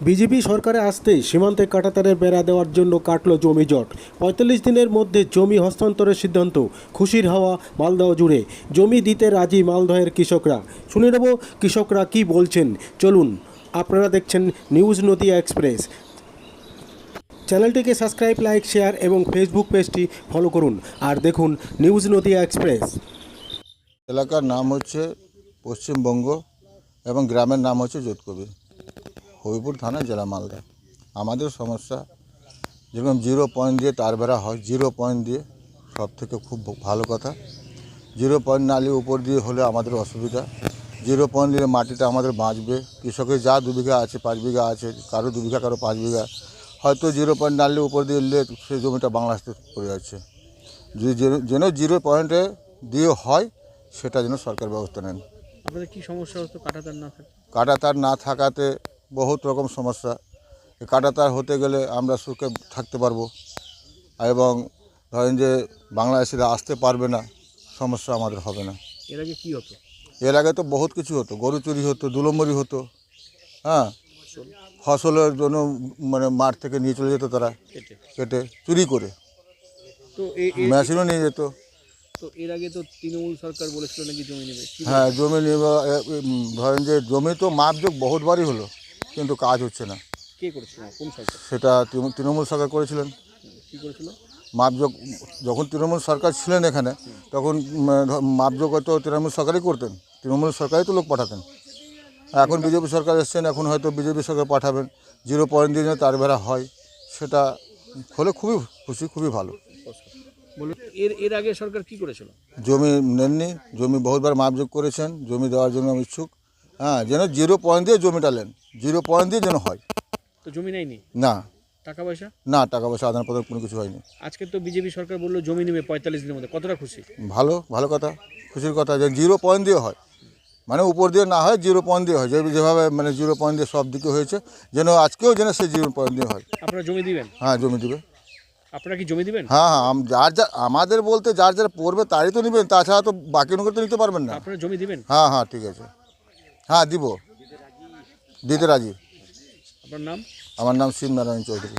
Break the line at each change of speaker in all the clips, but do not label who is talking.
BJP সরকারে আসতেই সীমান্তে কাঁটাতারের বেড়া দেওয়ার জন্য কাটল জমি জট। ৪৫ দিনের মধ্যে জমি হস্তান্তরের সিদ্ধান্ত। খুশির হাওয়া মালদহ জুড়ে। জমি দিতে রাজি মালদহের কৃষকরা। শুনে নেব কৃষকরা কি বলছেন। চলুন, আপনারা দেখছেন নিউজ নদিয়া এক্সপ্রেস। চ্যানেলটিকে সাবস্ক্রাইব, লাইক, শেয়ার এবং ফেসবুক পেজটি ফলো করুন আর দেখুন নিউজ নদিয়া এক্সপ্রেস।
এলাকার নাম হচ্ছে পশ্চিমবঙ্গ এবং গ্রামের নাম হচ্ছে যোধকবির, হবিপুর থানা, জেলা মালদা। আমাদের সমস্যা যেরকম 0 পয়েন্ট দিয়ে তার বেড়া হয়, 0 পয়েন্ট দিয়ে সব থেকে খুব ভালো কথা। 0 পয়েন্ট নালি উপর দিয়ে হলে আমাদের অসুবিধা। 0 পয়েন্ট দিয়ে মাটিটা আমাদের বাঁচবে। কৃষকের যা 2 বিঘা আছে, 5 বিঘা আছে, কারো 2 বিঘা, কারো 5 বিঘা, হয়তো 0 পয়েন্ট নালি উপর দিয়ে এলে সেই জমিটা বাংলাদেশে পড়ে যাচ্ছে। যদি যেন 0 পয়েন্টে দিয়ে হয় সেটা যেন সরকার ব্যবস্থা নেন।
আপনাদের কি সমস্যা হতো কাঁটাতার না থাকে?
কাঁটাতার না থাকাতে বহুত রকম সমস্যা। কাঁটাতার হতে গেলে আমরা সুখে থাকতে পারবো, এবং ধরেন যে বাংলাদেশিরা আসতে পারবে না, সমস্যা আমাদের হবে না।
এর আগে কি হতো?
এর আগে তো বহুত কিছু হতো, গরু চুরি হতো, 2 নম্বরই হতো। হ্যাঁ, ফসলের জন্য মানে মাঠ থেকে নিয়ে চলে যেত তারা, কেটে চুরি করে,
তো
মেশিনও নিয়ে যেত।
তো এর আগে তো তৃণমূল সরকার বলেছিল নাকি জমি নেবে।
হ্যাঁ, জমি নিয়ে ধরেন যে জমি তো মাপযোগ বহুতবারই হলো, কিন্তু কাজ হচ্ছে না।
কে করেছিল, কোন সরকার?
সেটা তৃণমূল সরকার করেছিলেন।
কি করেছিল?
মাপযোগ যখন তৃণমূল সরকার ছিলেন এখানে, তখন মাপযোগ হয়তো তৃণমূল সরকারই করতেন, তৃণমূল সরকারই তো লোক পাঠাতেন। এখন বিজেপি সরকার এসছেন, এখন হয়তো বিজেপি সরকার পাঠাবেন। 0 পয়েন্ট দিয়ে তার বেড়া হয়, সেটা হলে খুবই খুশি, খুবই ভালো।
বলুন, এর আগে সরকার কি করেছিল?
জমি নেননি, জমি বহুতবার মাপযোগ করেছেন, জমি দেওয়ার জন্য আমি ইচ্ছুক। হ্যাঁ, যেন 0 পয়েন্ট দিয়ে জমিটা নেন, 0 পয়েন্ট দিয়ে যেন হয়।
তো জমি নেয়নি?
না,
টাকা পয়সা?
না, টাকা পয়সা আদান প্রদান কোনো কিছু হয়নি।
আজকে তো বিজেপি সরকার বললো জমি নেবে 45 দিনের মধ্যে, কতটা খুশি?
ভালো, ভালো কথা, খুশির কথা যে 0 পয়েন্ট দিয়ে হয়, মানে উপর দিয়ে না হয়, 0 পয়েন্ট দিয়ে হয়। যেভাবে মানে 0 পয়েন্ট দিয়ে সব দিকে হয়েছে, যেন আজকেও যেন সেই 0 পয়েন্ট দিয়ে হয়।
আপনারা জমি দিবেন?
হ্যাঁ, জমি দিবে।
আপনারা কি জমি দিবেন?
হ্যাঁ, হ্যাঁ, যার আমাদের বলতে যার যারা পড়বে তারই তো নেবেন, তাছাড়া তো বাকি লোকের তো নিতে পারবেন না।
আপনারা জমি দিবেন?
হ্যাঁ, হ্যাঁ, ঠিক আছে, হ্যাঁ দিব, দিতে রাজি।
আপনার নাম?
আমার নাম শিব নারায়ণ চৌধুরী।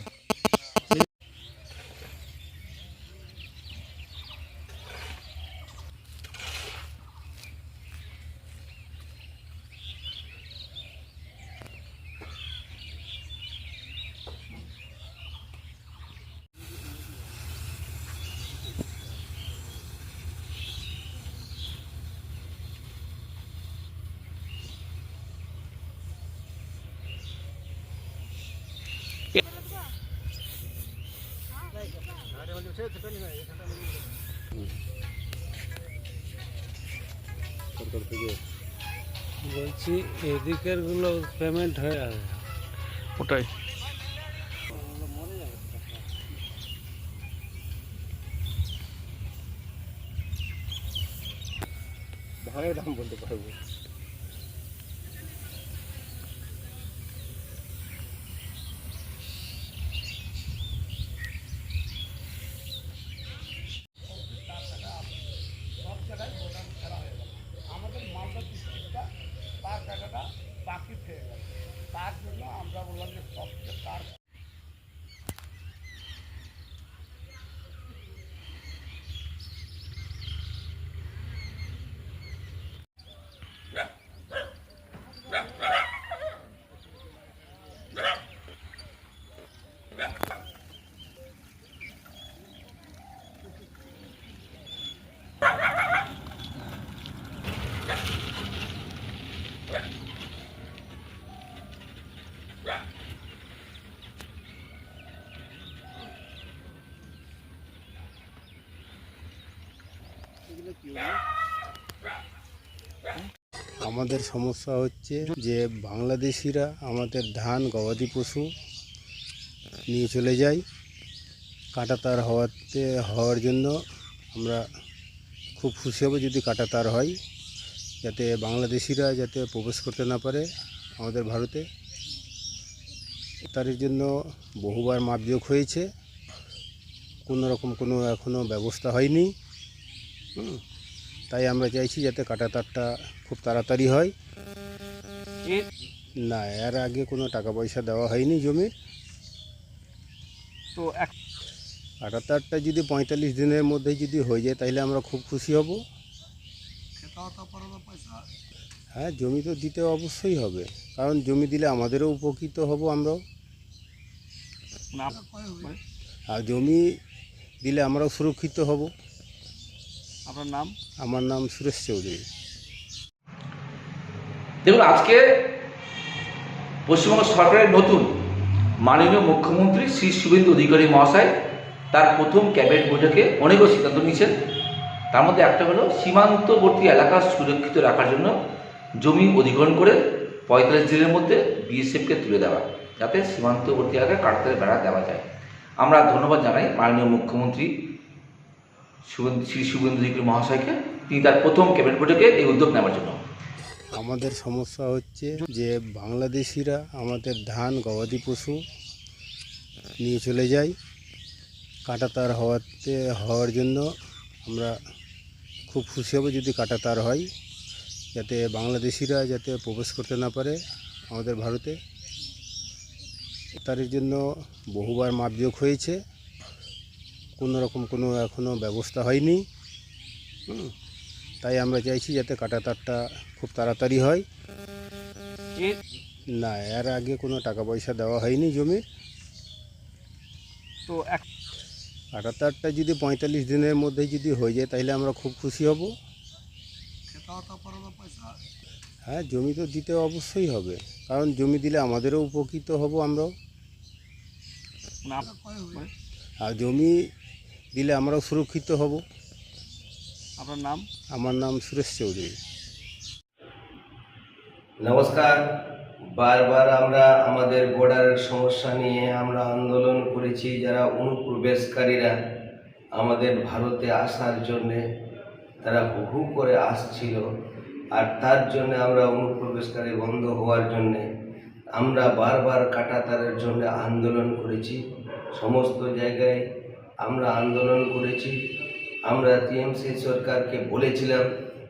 বলছি এদিকের গুলো পেমেন্ট হয়ে আছে।
ওটাই।
ধানের দাম বলতে পারবো।
আমাদের সমস্যা হচ্ছে যে বাংলাদেশিরা আমাদের ধান, গবাদি পশু নিয়ে চলে যায়। কাঁটাতার হওয়ার জন্য আমরা খুব খুশি হব যদি কাঁটাতার হয়, যাতে বাংলাদেশিরা যাতে প্রবেশ করতে না পারে আমাদের ভারতে। তার জন্য বহুবার মাপযোগ হয়েছে, কোনো রকম কোনো এখনও ব্যবস্থা হয়নি। তাই আমরা চাইছি যাতে কাটা তারটা খুব তাড়াতাড়ি হয়।
এর
না, এর আগে কোনো টাকা পয়সা দেওয়া হয়নি জমির।
তো এক
কাটা তারটা যদি 45 দিনের মধ্যে যদি হয়ে যায় তাহলে আমরা খুব খুশি হব। হ্যাঁ, জমি তো দিতে অবশ্যই হবে, কারণ জমি দিলে আমাদেরও উপকৃত হব আমরাও, আর জমি দিলে আমরাও সুরক্ষিত হব।
আপনার নাম?
আমার নাম সুরেশ চৌধুরী।
দেখুন, আজকে পশ্চিমবঙ্গ সরকারের নতুন মাননীয় মুখ্যমন্ত্রী শ্রী শুভেন্দু অধিকারী মহাশয় তার প্রথম ক্যাবিনেট বৈঠকে অনেকগুলো সিদ্ধান্ত নিয়েছেন। তার মধ্যে একটা হলো সীমান্তবর্তী এলাকা সুরক্ষিত রাখার জন্য জমি অধিগ্রহণ করে 45 দিনের মধ্যে বিএসএফকে তুলে দেওয়া, যাতে সীমান্তবর্তী এলাকায় কাঁটাতারের বেড়া দেওয়া যায়। আমরা ধন্যবাদ জানাই মাননীয় মুখ্যমন্ত্রী শ্রী শুভেন্দু অধিকারী মহাশয়কে, তিনি তার প্রথম ক্যাবিনেট বৈঠকে এই উদ্যোগ নেওয়ার জন্য।
আমাদের সমস্যা হচ্ছে যে বাংলাদেশিরা আমাদের ধান গবাদি পশু নিয়ে চলে যায়। কাঁটাতার হওয়ার জন্য আমরা খুব খুশি হব যদি কাঁটাতার হয়, যাতে বাংলাদেশিরা যাতে প্রবেশ করতে না পারে আমাদের ভারতে। তার জন্য বহুবার মাপজোক হয়েছে, কোনো রকম কোনো এখনও ব্যবস্থা হয়নি। তাই আমরা চাইছি যাতে কাঁটাতারটা খুব তাড়াতাড়ি হয়।
এর
না, এর আগে কোনো টাকা পয়সা দেওয়া হয়নি জমির।
তো এক
কাঁটাতারটা যদি 45 দিনের মধ্যে যদি হয়ে যায় তাহলে আমরা খুব খুশি হব। হ্যাঁ, জমি তো দিতে অবশ্যই হবে, কারণ জমি দিলে আমাদেরও উপকৃত হব আমরাও, আর জমি দিলে আমরাও সুরক্ষিত হব।
আপনার নাম?
আমার নাম সুরেশ চৌধুরী।
নমস্কার। বারবার আমরা আমাদের বর্ডারের সমস্যা নিয়ে আমরা আন্দোলন করেছি। যারা অনুপ্রবেশকারীরা আমাদের ভারতে আসার জন্যে তারা হু করে আসছিল, আর তার জন্য আমরা অনুপ্রবেশকারী বন্ধ হওয়ার জন্যে আমরা বারবার কাঁটাতারের জন্য আন্দোলন করেছি। সমস্ত জায়গায় আমরা আন্দোলন করেছি। আমরা টিএমসি সরকারকে বলেছিলাম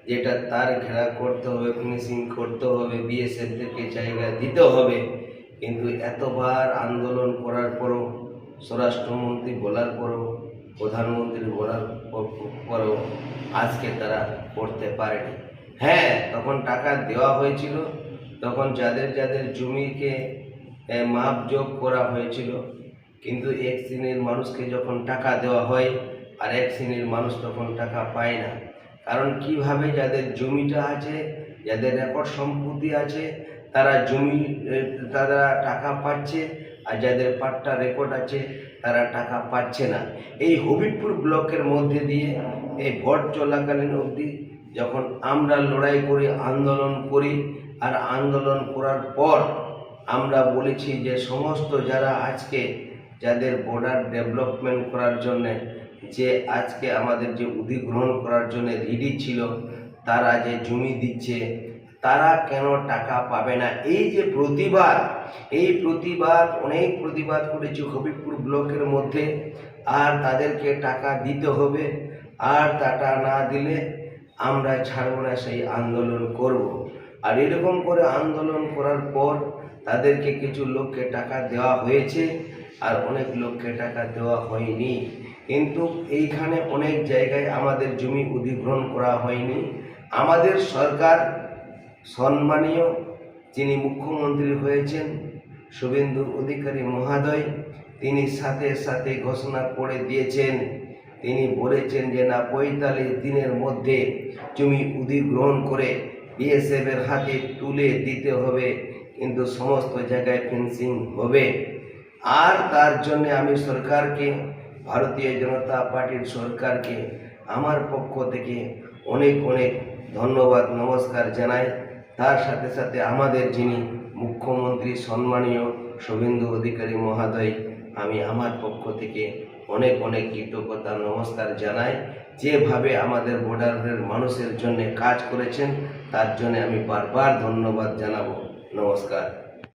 যে এটা তার ঘেরা করতে হবে, ফিনিশিং করতে হবে, বিএসএফদেরকে জায়গা দিতে হবে। কিন্তু এতবার আন্দোলন করার পরও, স্বরাষ্ট্রমন্ত্রী বলার পরও, প্রধানমন্ত্রী বলার পরও আজকে তারা করতে পারেনি। হ্যাঁ, তখন টাকা দেওয়া হয়েছিল, তখন যাদের যাদের জমিকে মাপজোক করা হয়েছিল, কিন্তু এক শ্রেণীর মানুষকে যখন টাকা দেওয়া হয় আর এক শ্রেণীর মানুষ তখন টাকা পায় না। কারণ কিভাবে যাদের জমিটা আছে, যাদের রেকর্ড সম্পত্তি আছে, তারা টাকা পাচ্ছে, আর যাদের পাট্টা রেকর্ড আছে তারা টাকা পাচ্ছে না। এই হবিবপুর ব্লকের মধ্যে দিয়ে এই ভোট চলাকালীন অবধি যখন আমরা লড়াই করি, আন্দোলন করি, আর আন্দোলন করার পর আমরা বলেছি যে সমস্ত যারা আজকে যাদের বর্ডার ডেভেলপমেন্ট করার জন্যে যে আজকে আমাদের যে অধিগ্রহণ করার জন্য রেডি ছিল, তারা যে জমি দিচ্ছে, তারা কেন টাকা পাবে না? এই যে প্রতিবাদ, এই প্রতিবাদ অনেক প্রতিবাদ করেছি হবিবপুর ব্লকের মধ্যে, আর তাদেরকে টাকা দিতে হবে, আর টাকা না দিলে আমরা ছাড়ব না, সেই আন্দোলন করব। আর এরকম করে আন্দোলন করার পর তাদেরকে কিছু লোককে টাকা দেওয়া হয়েছে, আর অনেক লোককে টাকা দেওয়া হয়নি। কিন্তু এইখানে অনেক জায়গায় আমাদের জমি অধিগ্রহণ করা হয়নি। আমাদের সরকার সম্মানীয় যিনি মুখ্যমন্ত্রী হয়েছেন শুভেন্দু অধিকারী মহোদয়, তিনি সাথে সাথে ঘোষণা করে দিয়েছেন, তিনি বলেছেন যে না, 45 দিনের মধ্যে জমি অধিগ্রহণ করে বিএসএফের হাতে তুলে দিতে হবে, কিন্তু সমস্ত জায়গায় ফেন্সিং হবে। আর তার জন্য আমি সরকারকে, ভারতীয় জনতা পার্টির সরকারকে আমার পক্ষ থেকে অনেক অনেক ধন্যবাদ, নমস্কার জানাই। তার সাথে সাথে আমাদের যিনি মুখ্যমন্ত্রী সম্মানীয় শুভেন্দু অধিকারী মহোদয়, আমি আমার পক্ষ থেকে অনেক অনেক কৃতজ্ঞতা, নমস্কার জানাই। যেভাবে আমাদের বর্ডারের মানুষের জন্য কাজ করেছেন, তার জন্য আমি বারবার ধন্যবাদ জানাবো। নমস্কার।